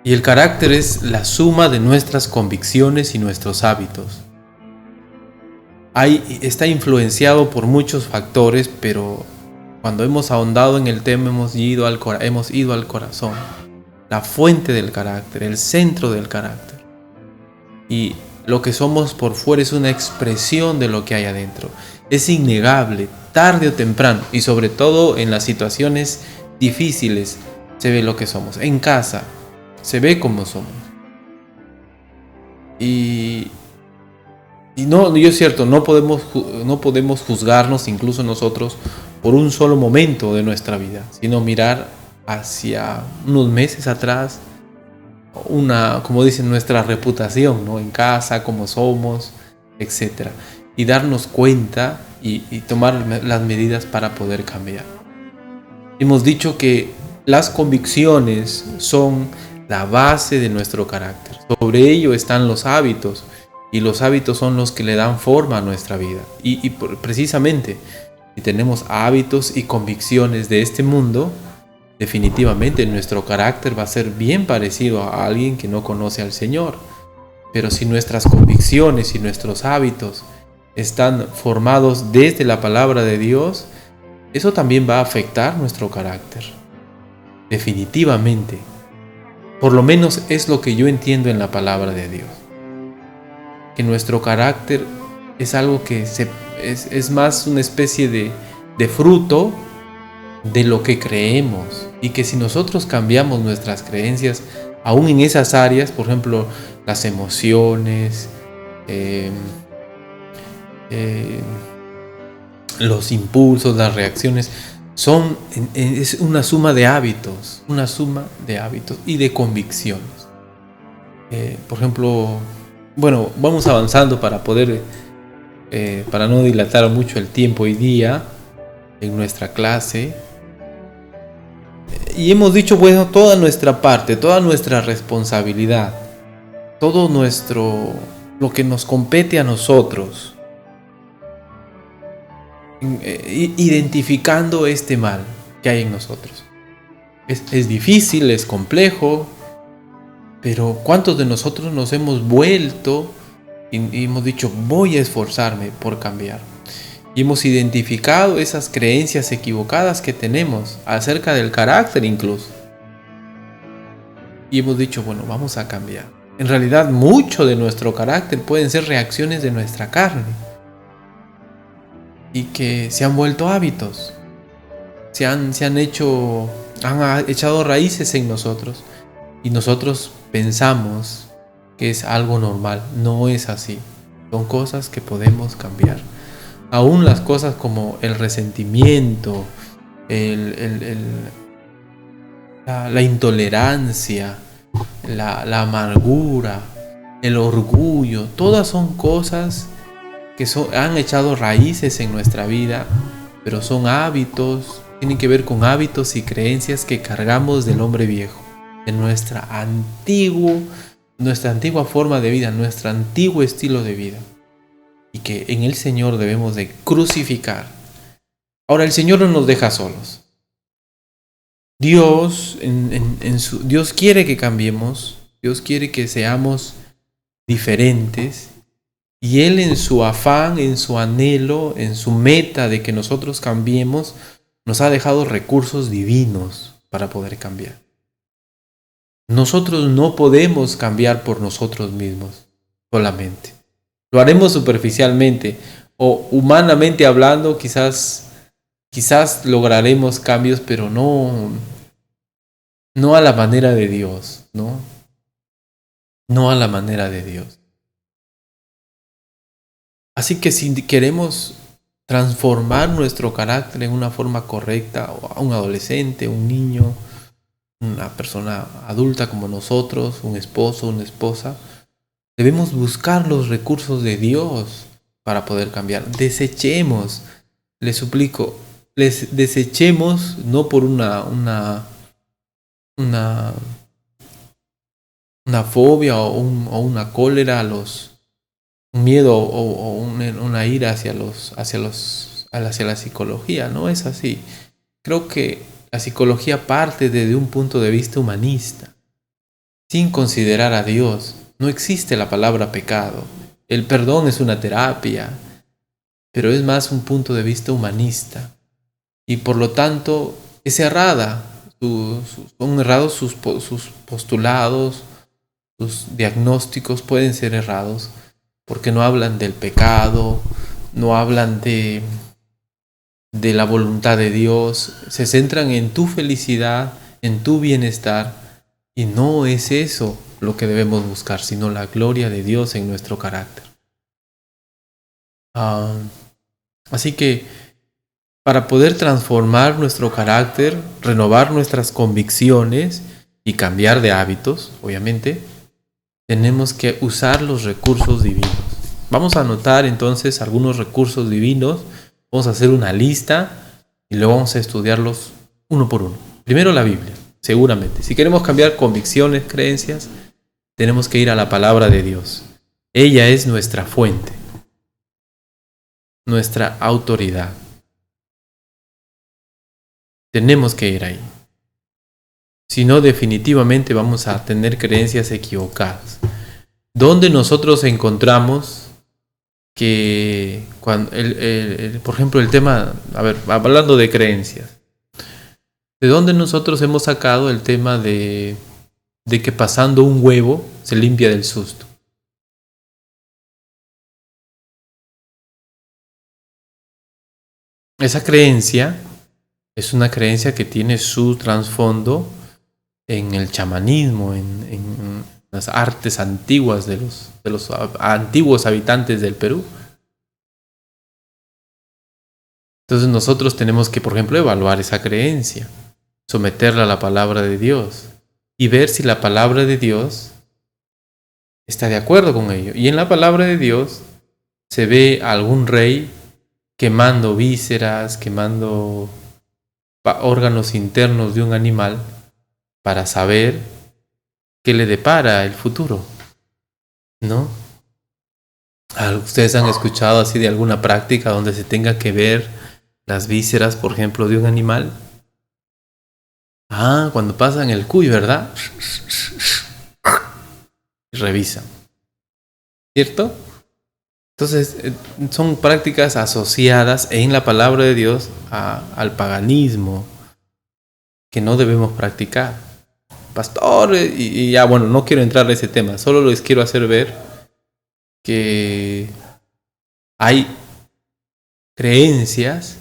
Y el carácter es la suma de nuestras convicciones y nuestros hábitos. Está influenciado por muchos factores, pero cuando hemos ahondado en el tema hemos ido al corazón, la fuente del carácter, el centro del carácter. Y lo que somos por fuera es una expresión de lo que hay adentro. Es innegable, tarde o temprano, y sobre todo en las situaciones difíciles, se ve lo que somos. En casa, se ve cómo somos. Y no, yo es cierto, no podemos juzgarnos incluso nosotros por un solo momento de nuestra vida, sino mirar hacia unos meses atrás, como dicen, nuestra reputación, ¿no? En casa, cómo somos, etc. Y darnos cuenta y tomar las medidas para poder cambiar. Hemos dicho que las convicciones son la base de nuestro carácter. Sobre ello están los hábitos. Y los hábitos son los que le dan forma a nuestra vida. Y precisamente, si tenemos hábitos y convicciones de este mundo, definitivamente nuestro carácter va a ser bien parecido a alguien que no conoce al Señor. Pero si nuestras convicciones y nuestros hábitos están formados desde la palabra de Dios, eso también va a afectar nuestro carácter. Definitivamente. Por lo menos es lo que yo entiendo en la palabra de Dios. Que nuestro carácter es algo que es más una especie de fruto de lo que creemos, y que si nosotros cambiamos nuestras creencias aún en esas áreas, por ejemplo las emociones, los impulsos, las reacciones, es una suma de hábitos y de convicciones. Por ejemplo, bueno, vamos avanzando para no dilatar mucho el tiempo hoy día en nuestra clase. Y hemos dicho, bueno, toda nuestra parte, toda nuestra responsabilidad, todo lo que nos compete a nosotros, identificando este mal que hay en nosotros. Es difícil, es complejo. Pero ¿cuántos de nosotros nos hemos vuelto y hemos dicho, voy a esforzarme por cambiar? Y hemos identificado esas creencias equivocadas que tenemos acerca del carácter incluso. Y hemos dicho, bueno, vamos a cambiar. En realidad, mucho de nuestro carácter pueden ser reacciones de nuestra carne. Y que se han vuelto hábitos. Han echado raíces en nosotros. Y nosotros pensamos que es algo normal. No es así. Son cosas que podemos cambiar. Aún las cosas como el resentimiento, la intolerancia, la amargura, el orgullo, todas son cosas que han echado raíces en nuestra vida, pero son hábitos, tienen que ver con hábitos y creencias que cargamos del hombre viejo, de nuestra antigua forma de vida, nuestro antiguo estilo de vida, y que en el Señor debemos de crucificar. Ahora, el Señor no nos deja solos. Dios quiere que cambiemos, Dios quiere que seamos diferentes, y Él, en su afán, en su anhelo, en su meta de que nosotros cambiemos, nos ha dejado recursos divinos para poder cambiar. Nosotros no podemos cambiar por nosotros mismos solamente. Lo haremos superficialmente o humanamente hablando, quizás lograremos cambios, pero no a la manera de Dios, ¿no? No a la manera de Dios. Así que si queremos transformar nuestro carácter en una forma correcta, a un adolescente, un niño, una persona adulta como nosotros, un esposo, una esposa, debemos buscar los recursos de Dios para poder cambiar. Desechemos, les suplico, desechemos no por una fobia o una cólera, un miedo o una ira hacia la psicología. No es así. Creo que la psicología parte desde un punto de vista humanista. sin considerar a Dios. No existe la palabra pecado. El perdón es una terapia, pero es más un punto de vista humanista. Y por lo tanto es errada. Son errados sus postulados, sus diagnósticos pueden ser errados, porque no hablan del pecado, no hablan de la voluntad de Dios, se centran en tu felicidad, en tu bienestar, y no es eso lo que debemos buscar, sino la gloria de Dios en nuestro carácter. Así que para poder transformar nuestro carácter, renovar nuestras convicciones y cambiar de hábitos, obviamente, tenemos que usar los recursos divinos. Vamos a anotar entonces algunos recursos divinos. Vamos a hacer una lista y luego vamos a estudiarlos uno por uno. Primero la Biblia, seguramente. Si queremos cambiar convicciones, creencias, tenemos que ir a la palabra de Dios. Ella es nuestra fuente, nuestra autoridad. Tenemos que ir ahí. Si no, definitivamente vamos a tener creencias equivocadas. ¿Dónde nosotros encontramos que, cuando por ejemplo, el tema, hablando de creencias, ¿de dónde nosotros hemos sacado el tema de que pasando un huevo se limpia del susto? Esa creencia es una creencia que tiene su trasfondo en el chamanismo, en las artes antiguas de los antiguos habitantes del Perú. Entonces nosotros tenemos que, por ejemplo, evaluar esa creencia, someterla a la palabra de Dios y ver si la palabra de Dios está de acuerdo con ello. Y en la palabra de Dios se ve a algún rey quemando vísceras, quemando órganos internos de un animal para saber qué le depara el futuro, ¿no? ¿Ustedes han escuchado así de alguna práctica donde se tenga que ver las vísceras, por ejemplo, de un animal? Cuando pasan el cuy, ¿verdad? Y revisan, ¿cierto? Entonces, son prácticas asociadas en la palabra de Dios al paganismo que no debemos practicar. Pastor, y ya bueno, no quiero entrar en ese tema, solo les quiero hacer ver que hay creencias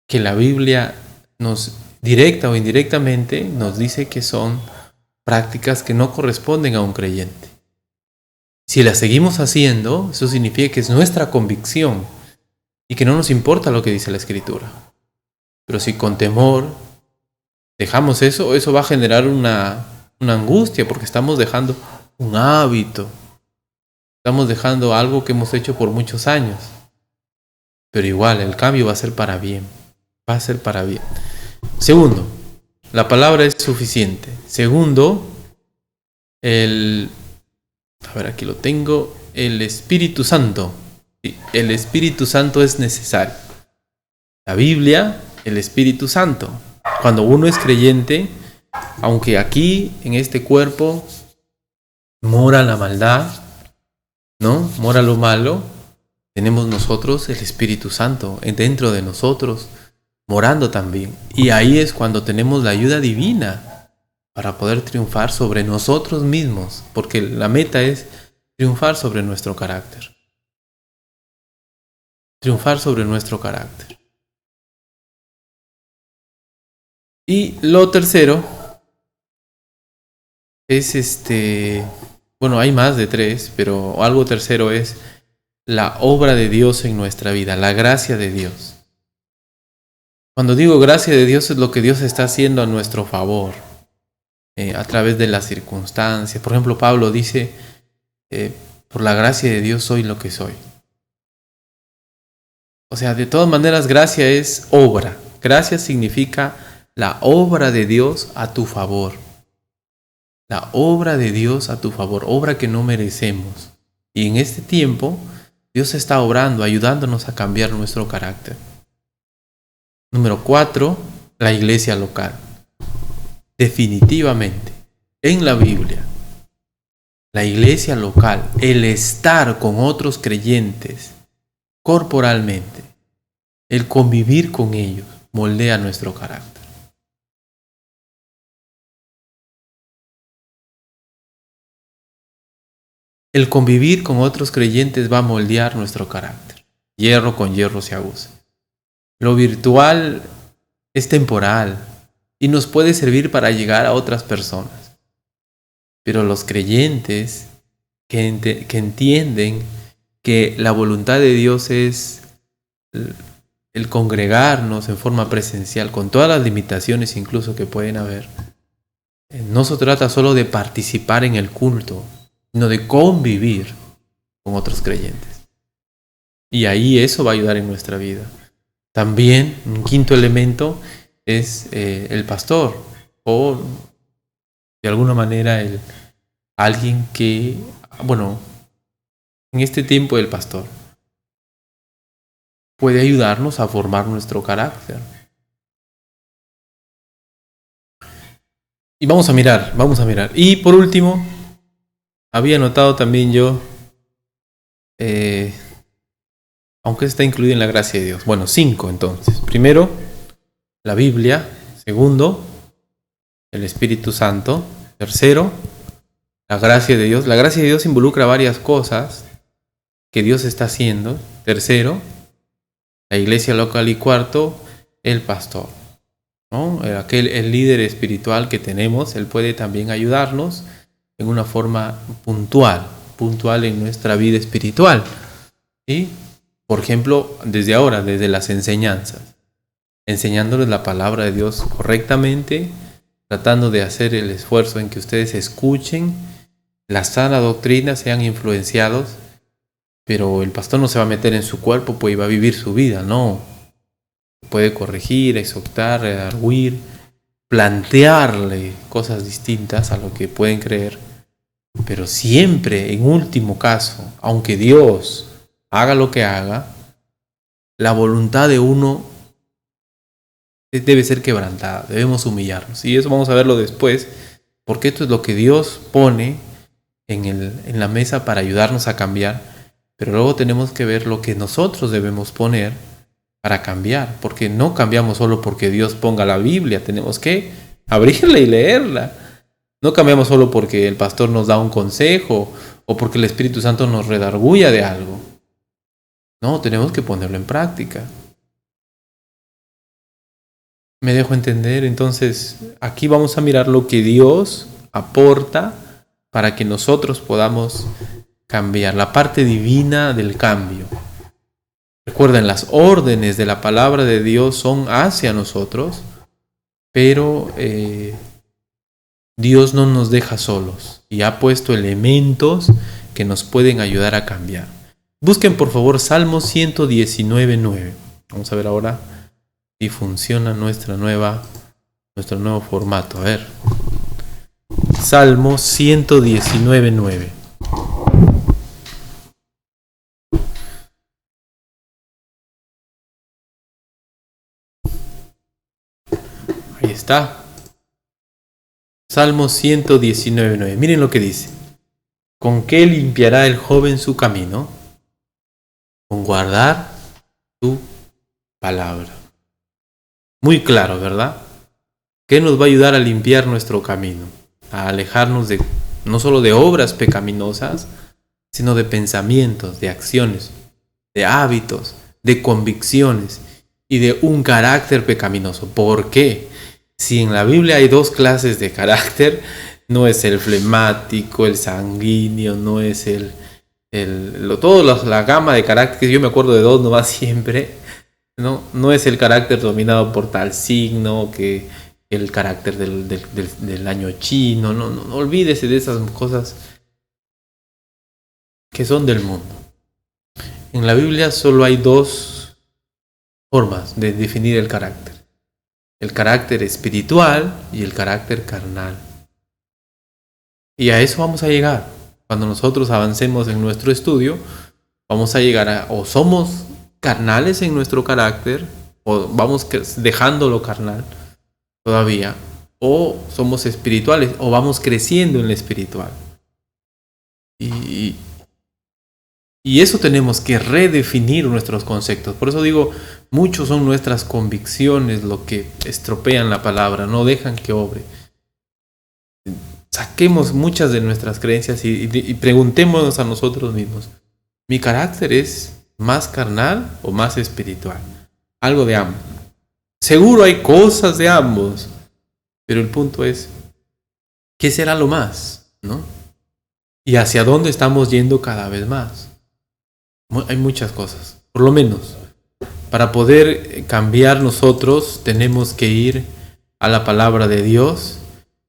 que la Biblia nos, directa o indirectamente, nos dice que son prácticas que no corresponden a un creyente. Si las seguimos haciendo, eso significa que es nuestra convicción y que no nos importa lo que dice la Escritura. Pero si con temor dejamos eso va a generar una angustia, porque estamos dejando un hábito. Estamos dejando algo que hemos hecho por muchos años. Pero igual, el cambio va a ser para bien. Va a ser para bien. Segundo, la palabra es suficiente. Segundo, aquí lo tengo, el Espíritu Santo. El Espíritu Santo es necesario. La Biblia, el Espíritu Santo. Cuando uno es creyente, aunque aquí, en este cuerpo, mora la maldad, ¿no? Mora lo malo, tenemos nosotros el Espíritu Santo dentro de nosotros, morando también. Y ahí es cuando tenemos la ayuda divina para poder triunfar sobre nosotros mismos, porque la meta es triunfar sobre nuestro carácter. Triunfar sobre nuestro carácter. Y lo tercero es hay más de 3, pero algo tercero es la obra de Dios en nuestra vida, la gracia de Dios. Cuando digo gracia de Dios, es lo que Dios está haciendo a nuestro favor, a través de las circunstancias. Por ejemplo, Pablo dice, por la gracia de Dios soy lo que soy. O sea, de todas maneras, gracia es obra. Gracia significa la obra de Dios a tu favor. La obra de Dios a tu favor, obra que no merecemos. Y en este tiempo, Dios está obrando, ayudándonos a cambiar nuestro carácter. Número 4, la iglesia local. Definitivamente, en la Biblia, la iglesia local, el estar con otros creyentes corporalmente, el convivir con ellos, moldea nuestro carácter. El convivir con otros creyentes va a moldear nuestro carácter. Hierro con hierro se aguza. Lo virtual es temporal y nos puede servir para llegar a otras personas. Pero los creyentes que entienden que la voluntad de Dios es el congregarnos en forma presencial, con todas las limitaciones incluso que pueden haber, no se trata solo de participar en el culto, sino de convivir con otros creyentes. Y ahí eso va a ayudar en nuestra vida. También un quinto elemento es el pastor, o de alguna manera alguien que, en este tiempo el pastor puede ayudarnos a formar nuestro carácter. Y vamos a mirar. Y por último, había notado también yo, aunque está incluido en la gracia de Dios. 5 entonces. Primero, la Biblia. Segundo, el Espíritu Santo. Tercero, la gracia de Dios. La gracia de Dios involucra varias cosas que Dios está haciendo. Tercero, la iglesia local. Y cuarto, el pastor, ¿no? El líder espiritual que tenemos, él puede también ayudarnos en una forma puntual en nuestra vida espiritual. Y, por ejemplo, desde ahora, desde las enseñanzas, enseñándoles la palabra de Dios correctamente, tratando de hacer el esfuerzo en que ustedes escuchen la sana doctrina, sean influenciados, pero el pastor no se va a meter en su cuerpo, pues va a vivir su vida, no. Puede corregir, exhortar, redarguir, plantearle cosas distintas a lo que pueden creer, pero siempre, en último caso, aunque Dios haga lo que haga, la voluntad de uno debe ser quebrantada, debemos humillarnos. Y eso vamos a verlo después, porque esto es lo que Dios pone en la mesa para ayudarnos a cambiar, pero luego tenemos que ver lo que nosotros debemos poner para cambiar, porque no cambiamos solo porque Dios ponga la Biblia, tenemos que abrirla y leerla. No cambiamos solo porque el pastor nos da un consejo o porque el Espíritu Santo nos redarguya de algo. No, tenemos que ponerlo en práctica. ¿Me dejo entender? Entonces, aquí vamos a mirar lo que Dios aporta para que nosotros podamos cambiar, la parte divina del cambio. Recuerden, las órdenes de la palabra de Dios son hacia nosotros, pero Dios no nos deja solos y ha puesto elementos que nos pueden ayudar a cambiar. Busquen por favor Salmo 119:9. Vamos a ver ahora si funciona nuestro nuevo formato. A ver. Salmo 119:9. Ahí está. Salmo 119:9. Miren lo que dice. ¿Con qué limpiará el joven su camino? Con guardar tu palabra. Muy claro, ¿verdad? ¿Qué nos va a ayudar a limpiar nuestro camino? A alejarnos no solo de obras pecaminosas, sino de pensamientos, de acciones, de hábitos, de convicciones y de un carácter pecaminoso. ¿Por qué? Si en la Biblia hay dos clases de carácter, no es el flemático, el sanguíneo, no es la gama de caracteres, yo me acuerdo de dos nomás siempre, no es el carácter dominado por tal signo, que el carácter del año chino, no olvídese de esas cosas que son del mundo. En la Biblia solo hay dos formas de definir el carácter. El carácter espiritual y el carácter carnal. Y a eso vamos a llegar. Cuando nosotros avancemos en nuestro estudio, vamos a llegar o somos carnales en nuestro carácter, o vamos dejando lo carnal todavía, o somos espirituales, o vamos creciendo en lo espiritual. Y eso tenemos que redefinir nuestros conceptos. Por eso digo, muchos son nuestras convicciones lo que estropean la palabra, no dejan que obre. Saquemos muchas de nuestras creencias y preguntémonos a nosotros mismos, ¿mi carácter es más carnal o más espiritual? Algo de ambos. Seguro hay cosas de ambos, pero el punto es, ¿qué será lo más? ¿No? ¿Y hacia dónde estamos yendo cada vez más? Hay muchas cosas. Por lo menos, para poder cambiar nosotros, tenemos que ir a la palabra de Dios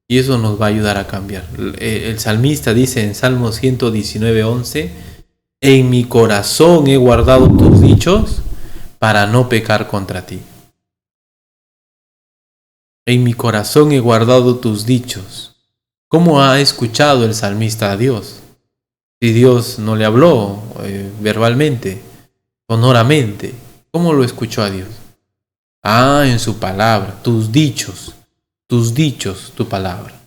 y eso nos va a ayudar a cambiar. El salmista dice en Salmo 119:11, en mi corazón he guardado tus dichos para no pecar contra ti. En mi corazón he guardado tus dichos. ¿Cómo ha escuchado el salmista a Dios? Si Dios no le habló verbalmente, sonoramente, ¿cómo lo escuchó a Dios? En su palabra, tus dichos, tu palabra.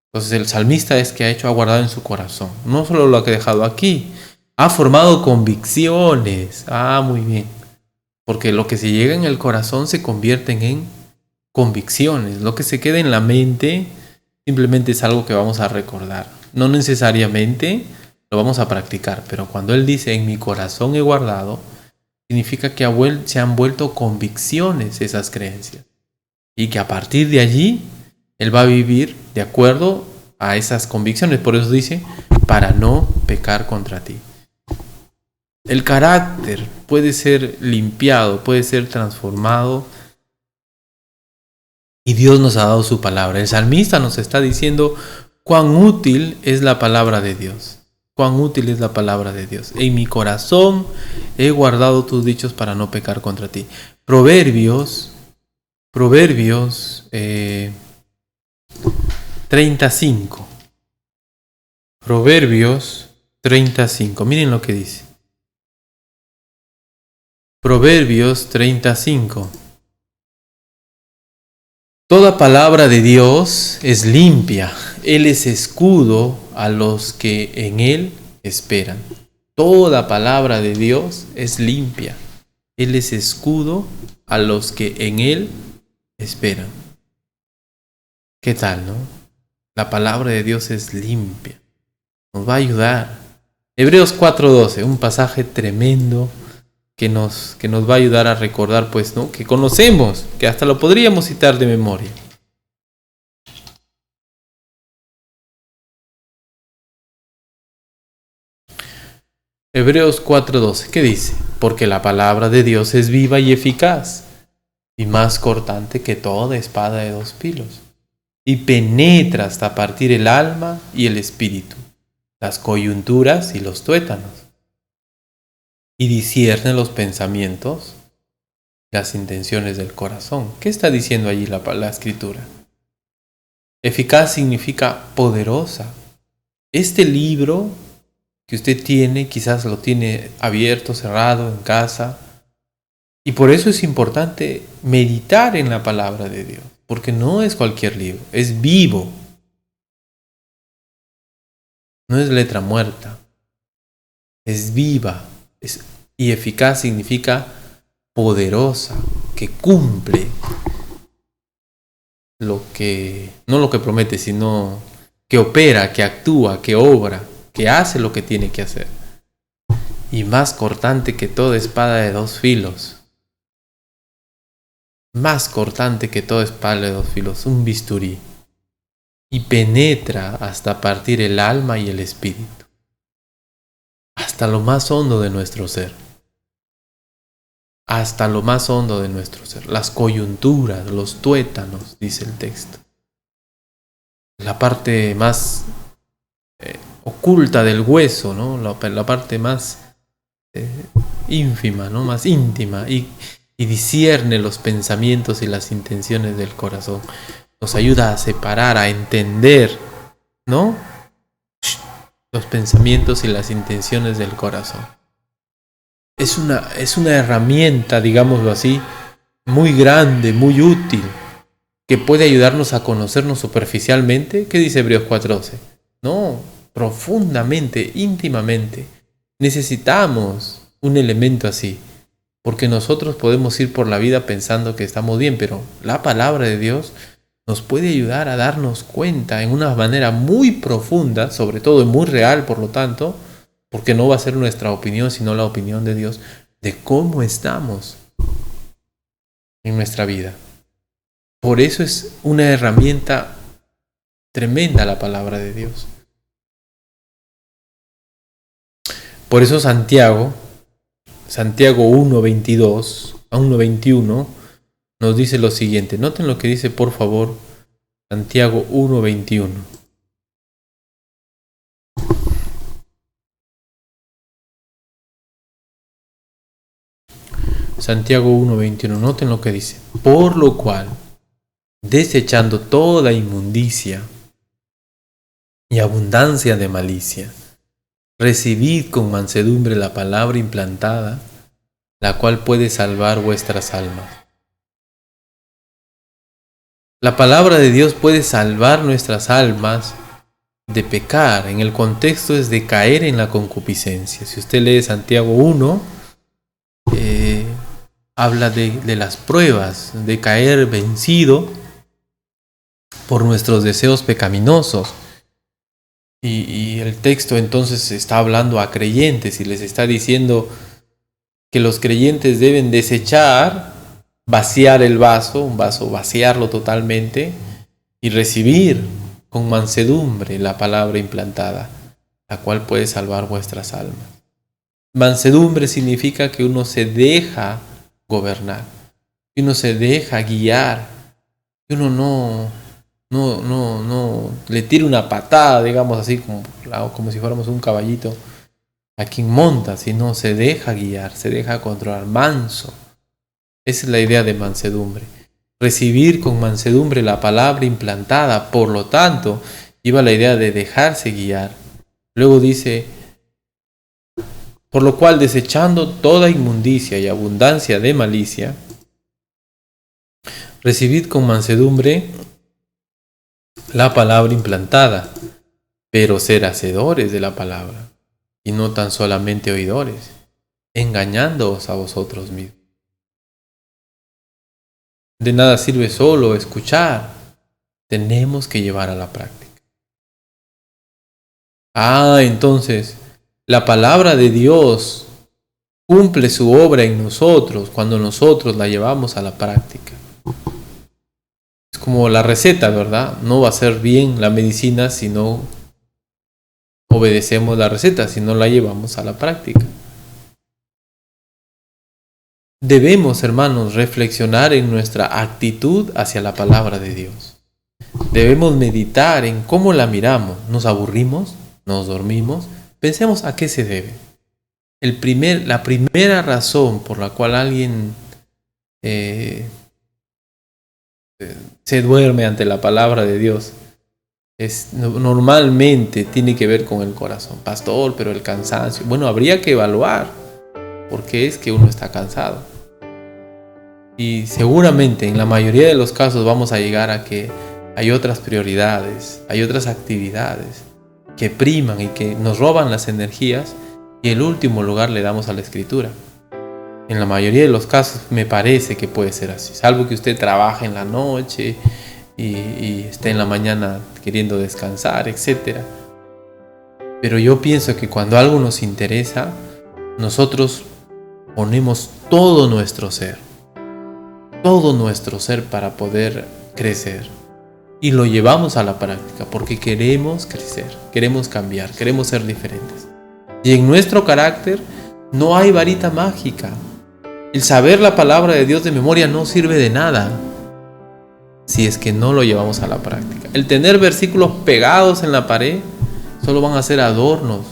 Entonces el salmista es que ha guardado en su corazón. No solo lo ha dejado aquí, ha formado convicciones. Muy bien. Porque lo que se llega en el corazón se convierten en convicciones. Lo que se queda en la mente simplemente es algo que vamos a recordar. No necesariamente lo vamos a practicar, pero cuando él dice en mi corazón he guardado, significa que se han vuelto convicciones esas creencias. Y que a partir de allí, él va a vivir de acuerdo a esas convicciones. Por eso dice, para no pecar contra ti. El carácter puede ser limpiado, puede ser transformado. Y Dios nos ha dado su palabra. El salmista nos está diciendo cuán útil es la palabra de Dios. Cuán útil es la palabra de Dios. En mi corazón he guardado tus dichos para no pecar contra ti. Proverbios 35. Proverbios 35. Miren lo que dice. Proverbios 35. Toda palabra de Dios es limpia. Él es escudo a los que en Él esperan. Toda palabra de Dios es limpia. Él es escudo a los que en Él esperan. ¿Qué tal, no? La palabra de Dios es limpia. Nos va a ayudar. Hebreos 4:12, un pasaje tremendo que nos va a ayudar a recordar, pues, ¿no? Que conocemos, que hasta lo podríamos citar de memoria. Hebreos 4:12, ¿qué dice? Porque la palabra de Dios es viva y eficaz, y más cortante que toda espada de dos filos, y penetra hasta partir el alma y el espíritu, las coyunturas y los tuétanos, y discierne los pensamientos, las intenciones del corazón. ¿Qué está diciendo allí la escritura? Eficaz significa poderosa. Este libro que usted tiene, quizás lo tiene abierto, cerrado en casa, y por eso es importante meditar en la palabra de Dios, porque no es cualquier libro, es vivo. No es letra muerta, es viva. Y eficaz significa poderosa, que cumple no lo que promete, sino que opera, que actúa, que obra, que hace lo que tiene que hacer. Y más cortante que toda espada de dos filos. Más cortante que toda espada de dos filos, un bisturí. Y penetra hasta partir el alma y el espíritu. Hasta lo más hondo de nuestro ser. Hasta lo más hondo de nuestro ser. Las coyunturas, los tuétanos, dice el texto. La parte más oculta del hueso, ¿no? La parte más ínfima, ¿no? Más íntima. Y discierne los pensamientos y las intenciones del corazón. Nos ayuda a separar, a entender, ¿no? Los pensamientos y las intenciones del corazón. Es una herramienta, digámoslo así, muy grande, muy útil, que puede ayudarnos a conocernos superficialmente. ¿Qué dice Hebreos 4:12? No, profundamente, íntimamente. Necesitamos un elemento así, porque nosotros podemos ir por la vida pensando que estamos bien, pero la palabra de Dios nos puede ayudar a darnos cuenta en una manera muy profunda, sobre todo muy real, por lo tanto, porque no va a ser nuestra opinión, sino la opinión de Dios, de cómo estamos en nuestra vida. Por eso es una herramienta tremenda la palabra de Dios. Por eso Santiago 1:22 a 1:21 nos dice lo siguiente. Noten lo que dice, por favor, Santiago 1:21. Santiago 1:21, noten lo que dice. Por lo cual, desechando toda inmundicia y abundancia de malicia, recibid con mansedumbre la palabra implantada, la cual puede salvar vuestras almas. La palabra de Dios puede salvar nuestras almas de pecar. En el contexto es de caer en la concupiscencia. Si usted lee Santiago 1, habla de las pruebas, de caer vencido por nuestros deseos pecaminosos. Y el texto entonces está hablando a creyentes y les está diciendo que los creyentes deben desechar, vaciar el vaso, un vaso, vaciarlo totalmente y recibir con mansedumbre la palabra implantada, la cual puede salvar vuestras almas. Mansedumbre significa que uno se deja gobernar, que uno se deja guiar, que uno no le tira una patada, digamos así, como si fuéramos un caballito a quien monta, sino se deja guiar, se deja controlar, manso. Esa es la idea de mansedumbre. Recibir con mansedumbre la palabra implantada, por lo tanto, lleva la idea de dejarse guiar. Luego dice, por lo cual desechando toda inmundicia y abundancia de malicia, recibid con mansedumbre la palabra implantada, pero ser hacedores de la palabra, y no tan solamente oidores, engañándoos a vosotros mismos. De nada sirve solo escuchar, tenemos que llevar a la práctica. Entonces, la palabra de Dios cumple su obra en nosotros cuando nosotros la llevamos a la práctica. Es como la receta, ¿verdad? No va a ser bien la medicina si no obedecemos la receta, si no la llevamos a la práctica. Debemos, hermanos, reflexionar en nuestra actitud hacia la palabra de Dios. Debemos meditar en cómo la miramos. ¿Nos aburrimos? ¿Nos dormimos? Pensemos a qué se debe. La primera razón por la cual alguien se duerme ante la palabra de Dios normalmente tiene que ver con el corazón. Pastor, pero el cansancio. Bueno, habría que evaluar por qué es que uno está cansado. Y seguramente en la mayoría de los casos vamos a llegar a que hay otras prioridades, hay otras actividades que priman y que nos roban las energías, y en último lugar le damos a la escritura. En la mayoría de los casos me parece que puede ser así, salvo que usted trabaje en la noche y esté en la mañana queriendo descansar, etc. Pero yo pienso que cuando algo nos interesa, nosotros ponemos todo nuestro ser para poder crecer, y lo llevamos a la práctica porque queremos crecer, queremos cambiar, queremos ser diferentes. Y en nuestro carácter no hay varita mágica. El saber la palabra de Dios de memoria no sirve de nada si es que no lo llevamos a la práctica. El tener versículos pegados en la pared solo van a ser adornos,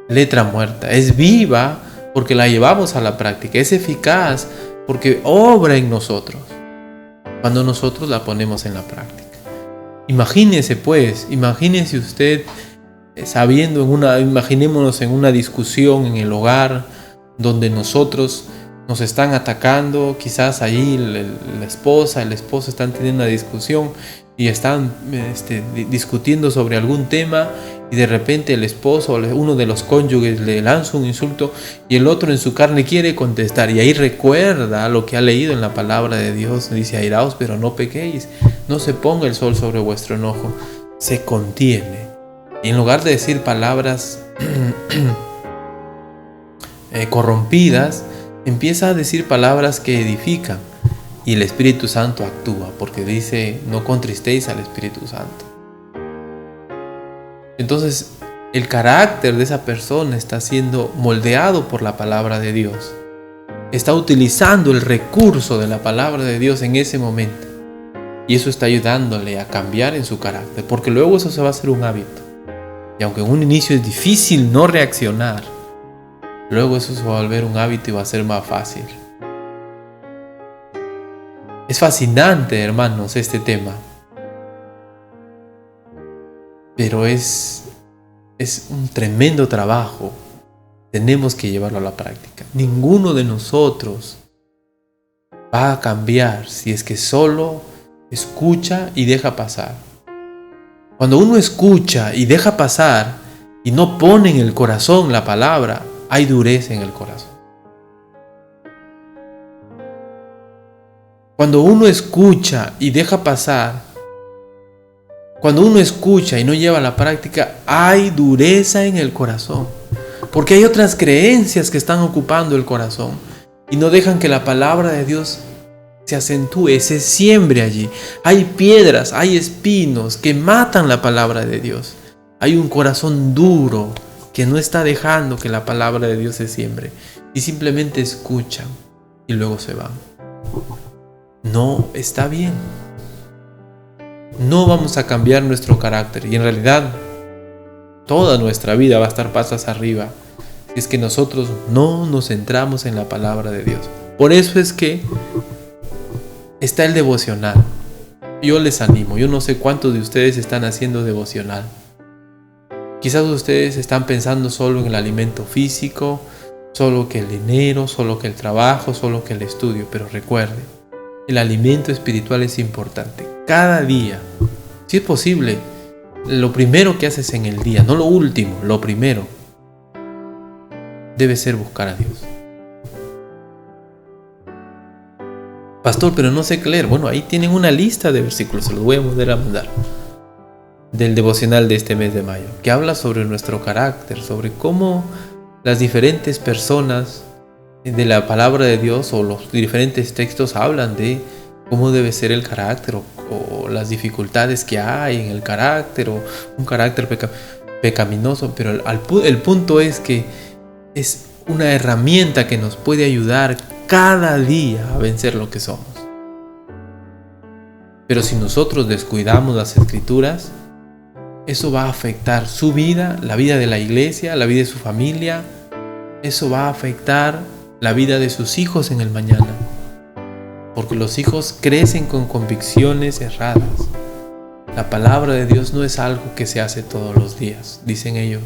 letra muerta. Es viva porque la llevamos a la práctica, es eficaz porque obra en nosotros cuando nosotros la ponemos en la práctica. Imagínese usted imaginémonos en una discusión en el hogar donde nosotros nos están atacando, quizás ahí la esposa, el esposo están teniendo una discusión y están discutiendo sobre algún tema, y de repente el esposo o uno de los cónyuges le lanza un insulto y el otro en su carne quiere contestar, y ahí recuerda lo que ha leído en la palabra de Dios. Dice: airaos, pero no pequéis, no se ponga el sol sobre vuestro enojo, se contiene. Y en lugar de decir palabras corrompidas, empieza a decir palabras que edifican, y el Espíritu Santo actúa, porque dice: no contristéis al Espíritu Santo. Entonces, el carácter de esa persona está siendo moldeado por la palabra de Dios. Está utilizando el recurso de la palabra de Dios en ese momento, y eso está ayudándole a cambiar en su carácter, porque luego eso se va a hacer un hábito. Y aunque en un inicio es difícil no reaccionar, luego eso se va a volver un hábito y va a ser más fácil. Es fascinante, hermanos, este tema. Pero es un tremendo trabajo. Tenemos que llevarlo a la práctica. Ninguno de nosotros va a cambiar si es que solo escucha y deja pasar. Cuando uno escucha y deja pasar y no pone en el corazón la palabra, hay dureza en el corazón. Cuando uno escucha y deja pasar, cuando uno escucha y no lleva a la práctica, hay dureza en el corazón. Porque hay otras creencias que están ocupando el corazón y no dejan que la palabra de Dios se acentúe, se siembre allí. Hay piedras, hay espinos que matan la palabra de Dios. Hay un corazón duro que no está dejando que la palabra de Dios se siembre, y simplemente escuchan y luego se van. No está bien. No vamos a cambiar nuestro carácter, y en realidad toda nuestra vida va a estar patas arriba si es que nosotros no nos centramos en la palabra de Dios. Por eso es que está el devocional. Yo les animo. Yo no sé cuántos de ustedes están haciendo devocional. Quizás ustedes están pensando solo en el alimento físico, solo que el dinero, solo que el trabajo, solo que el estudio. Pero recuerden, el alimento espiritual es importante. Cada día, si es posible, lo primero que haces en el día, no lo último, lo primero, debe ser buscar a Dios. Pastor, pero no sé qué leer. Bueno, ahí tienen una lista de versículos, se los voy a volver a mandar, del devocional de este mes de mayo, que habla sobre nuestro carácter, sobre cómo las diferentes personas de la palabra de Dios o los diferentes textos hablan de cómo debe ser el carácter, o las dificultades que hay en el carácter, o un carácter pecaminoso. Pero el punto es que es una herramienta que nos puede ayudar cada día a vencer lo que somos. Pero si nosotros descuidamos las Escrituras, eso va a afectar su vida, la vida de la iglesia, la vida de su familia. Eso va a afectar la vida de sus hijos en el mañana. Porque los hijos crecen con convicciones erradas. La palabra de Dios no es algo que se hace todos los días, dicen ellos.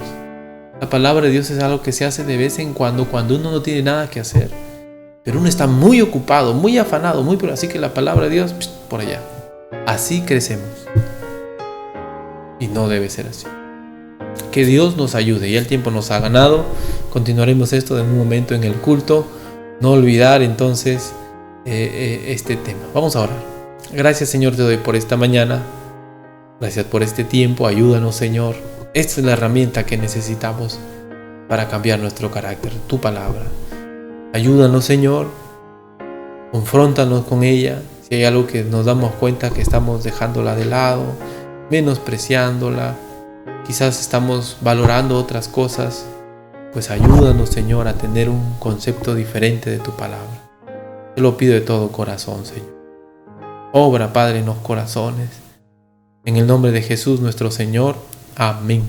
La palabra de Dios es algo que se hace de vez en cuando uno no tiene nada que hacer. Pero uno está muy ocupado, muy afanado, así que la palabra de Dios, por allá. Así crecemos. Y no debe ser así. Que Dios nos ayude. Ya el tiempo nos ha ganado. Continuaremos esto en un momento en el culto. No olvidar entonces este tema. Vamos a orar. Gracias, Señor, te doy por esta mañana. Gracias por este tiempo. Ayúdanos, Señor. Esta es la herramienta que necesitamos para cambiar nuestro carácter. Tu palabra. Ayúdanos, Señor. Confróntanos con ella. Si hay algo que nos damos cuenta que estamos dejándola de lado, menospreciándola, quizás estamos valorando otras cosas, pues ayúdanos, Señor, a tener un concepto diferente de tu palabra. Te lo pido de todo corazón, Señor. Obra, Padre, en los corazones. En el nombre de Jesús, nuestro Señor. Amén.